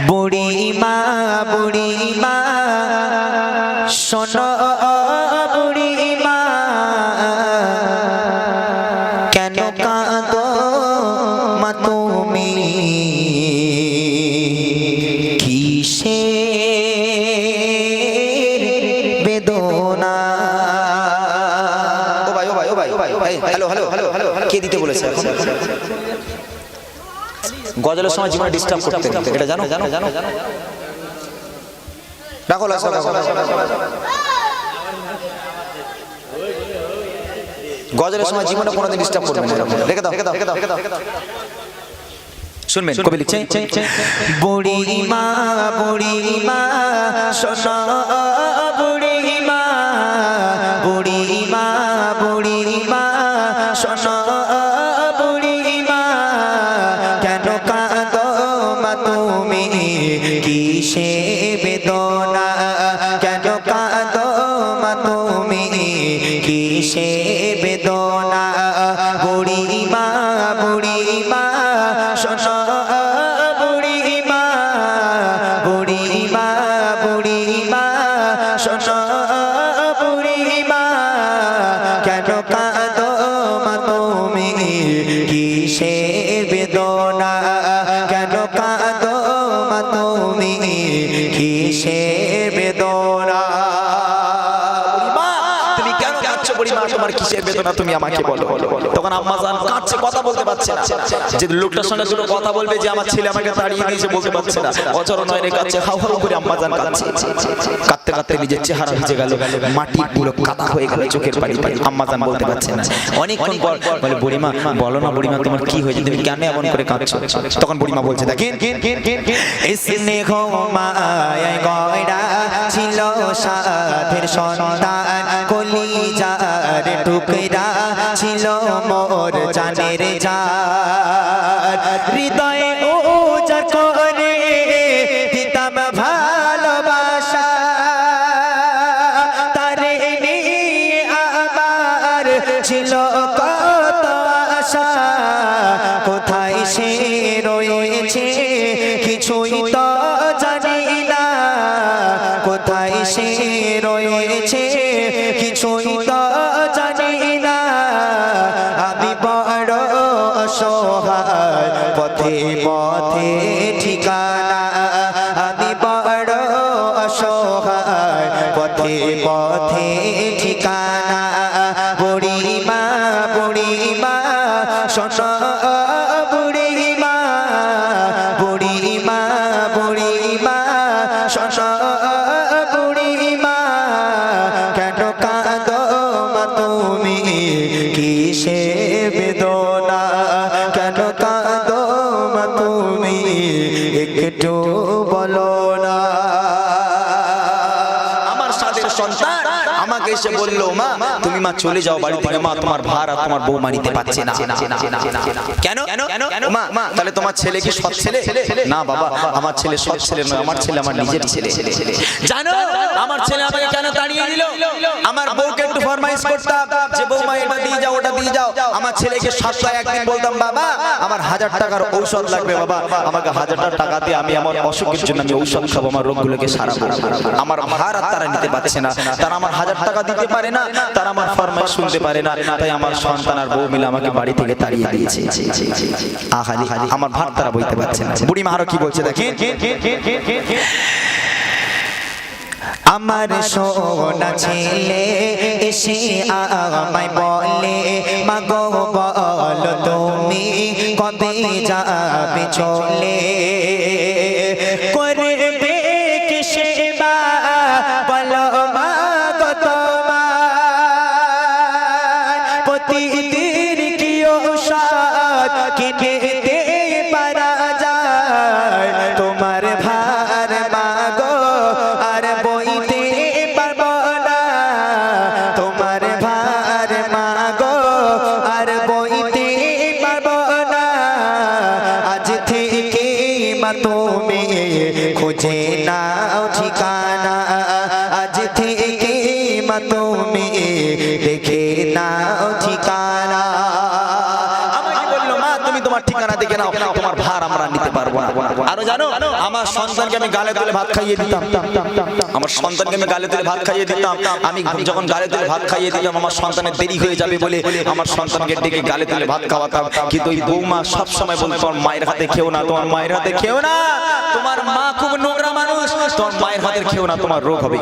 বুড়ি মা শোনো বুড়ি মা কেন কাঁদো মা তুমি কিসের বেদনা। ও ভাই হ্যালো কে দিতে বলেছে? গজলের সময় জীবনে ডিস্টার্ব করতে এটা জানো? রাখো গজলের সময় জীবনে কোনোদিন ডিস্টার্ব করবে না। রেখে দাও। শুনবেন কবি লিখছে, বুড়ি মা শোনো বুড়ি মা শোনো বুড়ি মা কেন কাঁদো মা তুমি কিসে বেদনা। কেন কাঁদো মা তুমি কিসে বেদনা। বুড়ি মা শোনো বুড়ি মা শোনো বুড়ি মা কেন কাঁদো মা তুমি কিসে বেদনা। কেন কাঁদো মা তুমি কিসে বেদনা। তুমি কেন কাঁদছো বুড়ি মা? তোমার কিসের বেদনা তুমি আমাকে বলো। তখন আম্মা জান কাঁদছে, কথা বলতে পারছে না। যে লোকটার সঙ্গে দুটো কথা বলবে যে আমার ছেলে আমাকে তাড়িয়ে দিয়েছে বলতে পারছে না। অচরণ হয়ে কাঁদছে, হাউ করে আম্মা জান কাঁদছে। কাঁদতে নিজের চেহারা ভিজে গেল, মাটির পুরো কাদা হয়ে গেল চোখের পানি। আম্মা জান বলতে পারছে না। অনেকক্ষণ পর বলে, বুড়িমা বলো না বুড়িমা তোমার কি হয়েছে, তুমি কেন এমন করে কাঁদছো? তখন বুড়িমা বলছে, দেখেন স্নেহ মায়ায় গয়রা ছিল সাথের সন্তান, কলিজার টুকরা ছিল মোর জানের জান। হৃদয়ে উজাড় করে দিতাম ভালোবাসা, তারে নিয়ে আমার ছিল কত আশা। কোথায় সে রয়েছে কিছুই তো জানি না। কোথায় সে রয়েছে কিছুই তো জানি না। আমি বড় অসহায়, পথে ঠিকানা। আমি বড় অসহায়, পথে ঠিকানা। বুড়ি মা শোনো বুড়ি মা শোনো বুড়ি মা কেন কাঁদো মা তুমি কিসে বেদনা। কেন কাঁদো মা তুমি একটু বলো না। আমার সাথের সন্তান আমাকে এসে বললো, মা তুমি মা চলে যাও বাড়ি থেকে, মা তোমার ভার আর তোমার বউ মানিতে পারছে না। কেন মা? তাহলে তোমার ছেলে কি সৎ ছেলে? না বাবা, আমার ছেলে সৎ ছেলে নয়, আমার ছেলে আমার নিজের ছেলে। জানো আমার ছেলে আমাকে কেন তাড়িয়ে দিল? আমার বউকে একটু ফরমাইশ করতাম যে বৌমা এটা দিয়ে যাও ওটা দিয়ে যাও। আমার ছেলেকে সপ্তাহে একদিন বলতাম, বাবা আমার 1000 টাকার ঔষধ লাগবে, বাবা আমাকে 1000 টাকা দিয়ে আমি আমার অসুখের জন্য আমি ঔষধ খাবো, আমার রোগগুলোকে সারাবো। আমার ভার আর তারা নিতে পারছে না, তারা আমার 1000 টাকা দিতে পারে না, তারা আমার ফরমাইশ শুনতে পারে না। তাই আমার সন্তান আর বউ মিলে আমাকে বাড়ি থেকে তাড়িয়ে দিয়েছে। আহালি আমার ভার তারা বইতে পারছে না। বুড়ি মা আরো কি বলছে দেখেন, আমার সোনা ছেলে এসে আমায় বলে, মা গো বলো তুমি কবে যাবে চলে। করবে কি সেবা বলো মা গো তোমার, প্রতিদিন কি ঔষধ কিনে দিতে পারা যায়। তোমার ভার মা গো আর বইতে পারবো না। তোমার ভার মা গো আর বইতে পারবো না। আজ থেকে মা তুমি খুঁজে নাও ঠিকানা। আজ থেকে মা তুমি দেখে নাও ঠিকানা। আমাকে বললো, মা তুমি তোমার ঠিকানা দেখে নাও, তোমার ভার আমরা নিতে পারবো না। আরো জানো আমার সন্তানকে আমি গালে তুলে ভাত খাইয়ে দিতাম, আমার সন্তানকে আমি গালে তুলে ভাত খাইয়ে দিতাম। আমি যখন গালে তুলে ভাত খাইয়ে দিতাম আমার সন্তানের দেরি হয়ে যাবে বলে আমার সন্তানকে ডেকে গালে তুলে ভাত খাওয়াতাম। কিন্তু ওই বৌমা সব সময় বলতো তোমার মায়ের হাতে খেও না, তোমার মায়ের হাতে খেও না, তোমার মা খুব নোংরা মানুষ, তোমার মায়ের হাতে খেও না, তোমার রোগ হবে।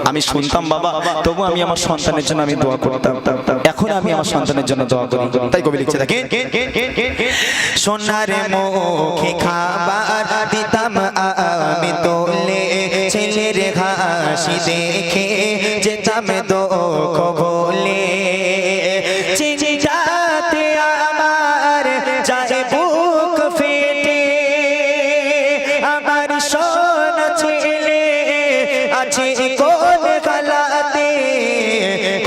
আমি শুনতাম বাবা, তবু আমি আমার সন্তানের জন্য আমি দোয়া করতাম। এখন আমি আমার সন্তানের জন্য দোয়া করি। তাই কবি লিখছে দেখেন, সোনার মুখে খাবার দিতাম আমি তোলে, ছেলের হাসি দেখে যেতাম দুঃখ ভুলে, চিন্তাতে আমার যায় বুক ফেটে, আমার সোনা ছেলে আছে কোন গলাতে,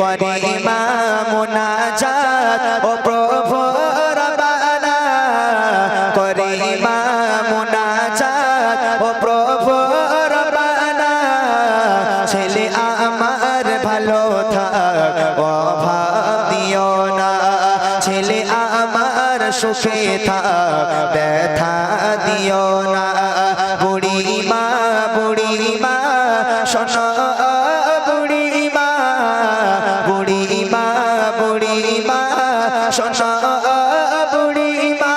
করে মা মুনাজাত ও প্রভু রব্বানা, করে মা মুনাজাত ও প্রভু রব্বানা, ছেলে আমার ভালো থাক অভাব দিও না, ছেলে আমার সুখে থাক ব্যথা দিও না, বুড়ি মা শোনো বুড়ি মা শোনো বুড়ি মা,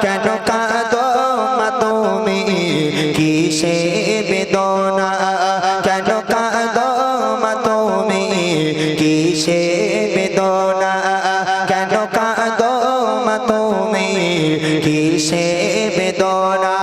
কেন কাঁদো মা তুমি কিসে বেদনা, কেন কাঁদো মা তুমি কিসে বেদনা, কেন কাঁদো মা তুমি কিসে বেদনা।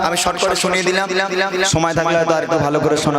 আমি শর্ট করে শুনিয়ে দিলাম, সময় থাকলে হয়তো আর একটু ভালো করে শোনা।